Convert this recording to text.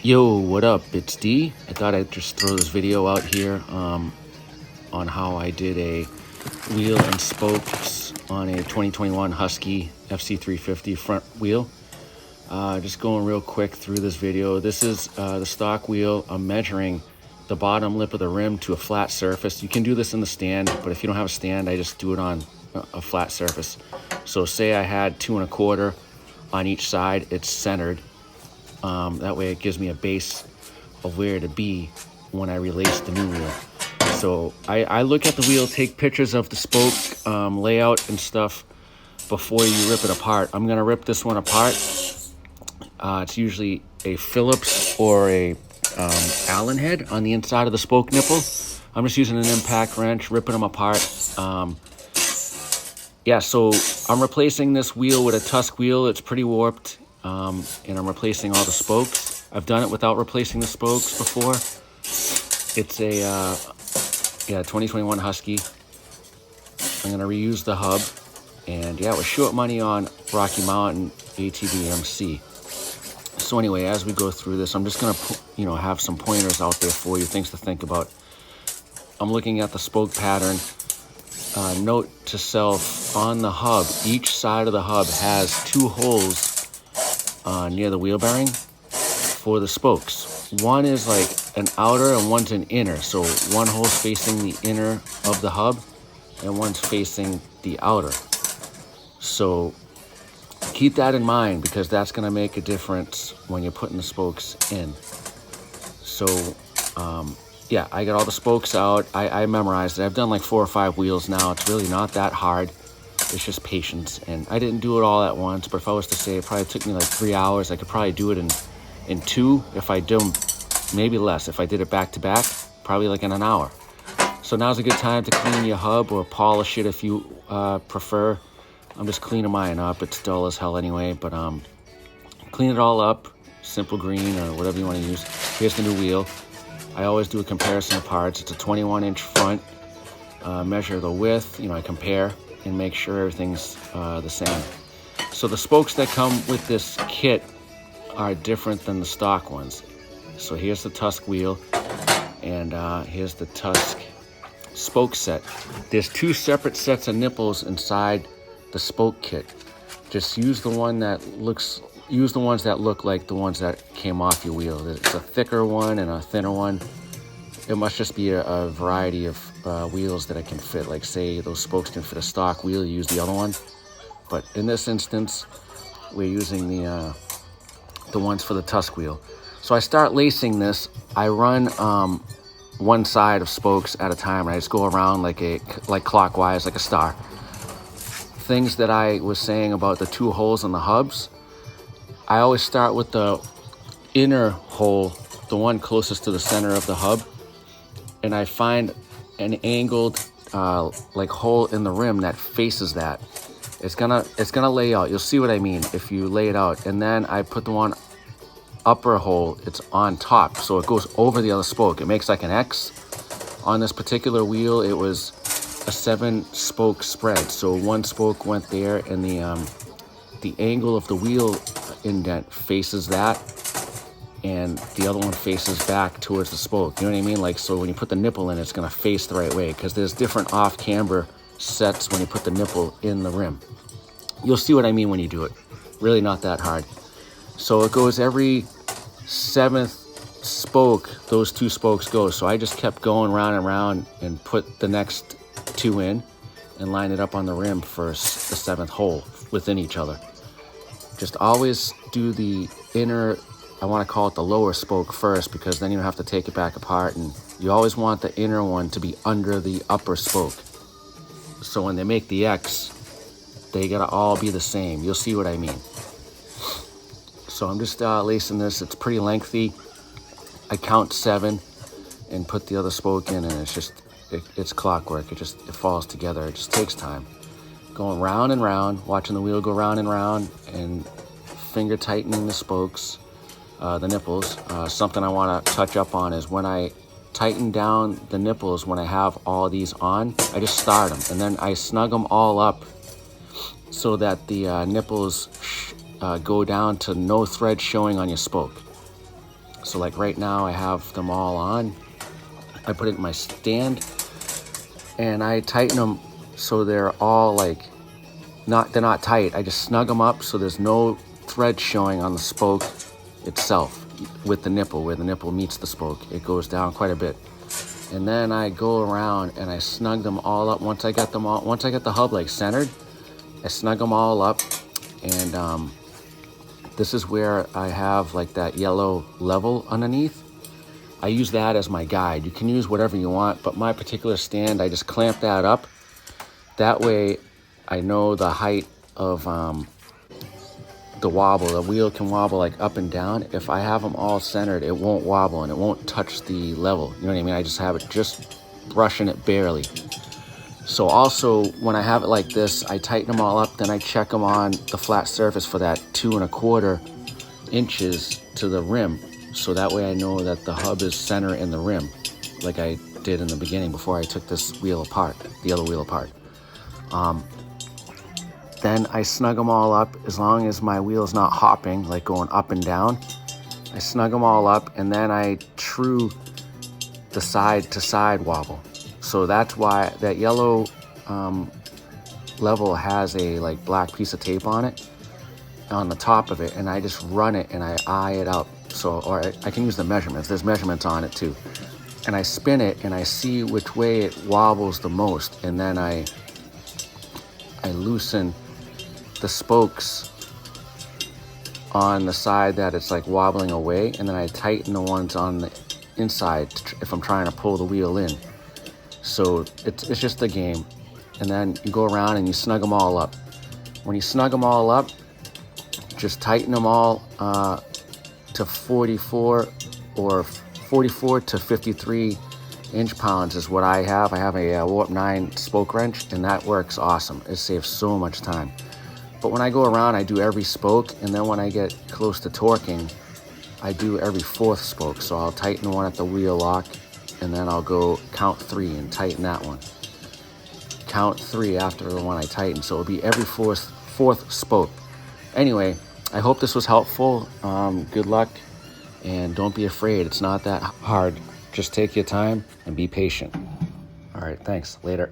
Yo, what up? It's D. I thought I'd just throw this video out here on how I did a wheel and spokes on a 2021 Husky FC350 front wheel. Just going real quick through this video. This is the stock wheel. I'm measuring the bottom lip of the rim to a flat surface. You can do this in the stand, but if you don't have a stand, I just do it on a flat surface. So say I had 2 1/4 on each side, it's centered. That way it gives me a base of where to be when I release the new wheel. So I look at the wheel, take pictures of the spoke layout and stuff before you rip it apart. I'm gonna rip this one apart. It's usually a Phillips or a Allen head on the inside of the spoke nipple. I'm just using an impact wrench, ripping them apart. Yeah, so I'm replacing this wheel with a Tusk wheel. It's pretty warped. And I'm replacing all the spokes. I've done it without replacing the spokes before. It's a 2021 Husky. I'm gonna reuse the hub, and yeah, we're short money on Rocky Mountain ATV MC. So anyway, as we go through this, I'm just gonna have some pointers out there for you, things to think about. I'm looking at the spoke pattern. Note to self, on the hub, each side of the hub has 2 holes near the wheel bearing for the spokes. One is like an outer and one's an inner. So one hole's facing the inner of the hub and one's facing the outer. So keep that in mind, because that's going to make a difference when you're putting the spokes in. So yeah, I got all the spokes out. I memorized it. I've done like 4 or 5 wheels now. It's really not that hard. It's just patience, and I didn't do it all at once, but if I was to say, it probably took me like 3 hours. I could probably do it in 2 if I do them, maybe less. If I did it back to back, probably like in an hour. So now's a good time to clean your hub or polish it if you prefer. I'm just cleaning mine up. It's dull as hell anyway, but clean it all up, simple green or whatever you want to use. Here's the new wheel. I always do a comparison of parts. It's a 21-inch front. Measure the width, I compare and make sure everything's the same. So the spokes that come with this kit are different than the stock ones. So here's the Tusk wheel, and here's the Tusk spoke set. There's 2 separate sets of nipples inside the spoke kit. Just use the ones that look like the ones that came off your wheel. It's a thicker one and a thinner one. It must just be a variety of wheels that it can fit. Like say those spokes can fit a stock wheel, you use the other one. But in this instance, we're using the ones for the Tusk wheel. So I start lacing this. I run one side of spokes at a time, and I just go around like clockwise, like a star. Things that I was saying about the 2 holes in the hubs, I always start with the inner hole, the one closest to the center of the hub, and I find an angled like hole in the rim that faces that. It's gonna lay out. You'll see what I mean if you lay it out. And then I put the one upper hole, it's on top, so it goes over the other spoke. It makes like an X. On this particular wheel, it was a 7-spoke spread. So one spoke went there, and the angle of the wheel indent faces that, and the other one faces back towards the spoke. You know what I mean? Like, so when you put the nipple in, it's gonna face the right way, because there's different off-camber sets when you put the nipple in the rim. You'll see what I mean when you do it. Really not that hard. So it goes every 7th spoke, those 2 spokes go. So I just kept going round and round and put the next 2 in and line it up on the rim for the 7th hole within each other. Just always do the inner, I want to call it the lower spoke first, because then you don't have to take it back apart, and you always want the inner one to be under the upper spoke. So when they make the X, they gotta all be the same. You'll see what I mean. So I'm just lacing this. It's pretty lengthy. I count 7 and put the other spoke in, and it's clockwork. It falls together. It just takes time. Going round and round, watching the wheel go round and round, and finger tightening the spokes, the nipples. Something I want to touch up on is when I tighten down the nipples, when I have all these on, I just start them, and then I snug them all up so that the nipples go down to no thread showing on your spoke. So like right now I have them all on. I put it in my stand and I tighten them so they're all like, they're not tight. I just snug them up so there's no thread showing on the spoke itself with the nipple, where the nipple meets the spoke. It goes down quite a bit. And then I go around and I snug them all up. Once I get the hub like centered, I snug them all up. And this is where I have like that yellow level underneath. I use that as my guide. You can use whatever you want, but my particular stand, I just clamp that up. That way I know the height of the wobble. The wheel can wobble like up and down. If I have them all centered, it won't wobble and it won't touch the level. You know what I mean? I just have it just brushing it barely. So also when I have it like this, I tighten them all up, then I check them on the flat surface for that 2¼ inches to the rim. So that way I know that the hub is center in the rim, like I did in the beginning before I took this wheel apart, the other wheel apart. Then I snug them all up as long as my wheel is not hopping, like going up and down. I snug them all up and then I true the side to side wobble. So that's why that yellow level has a like black piece of tape on it, on the top of it, and I just run it and I eye it up. So, or I can use the measurements. There's measurements on it too. And I spin it and I see which way it wobbles the most, and then I loosen the spokes on the side that it's like wobbling away, and then I tighten the ones on the inside if I'm trying to pull the wheel in. So it's just a game. And then you go around and you snug them all up. When you snug them all up, just tighten them all to 44 to 53 inch-pounds is what I have. I have a Warp 9 spoke wrench, and that works awesome. It saves so much time. But when I go around, I do every spoke, and then when I get close to torquing, I do every 4th spoke. So I'll tighten one at the wheel lock, and then I'll go count 3 and tighten that one. Count 3 after the one I tighten. So it'll be every 4th spoke. Anyway, I hope this was helpful. Good luck, and don't be afraid. It's not that hard. Just take your time and be patient. All right, thanks. Later.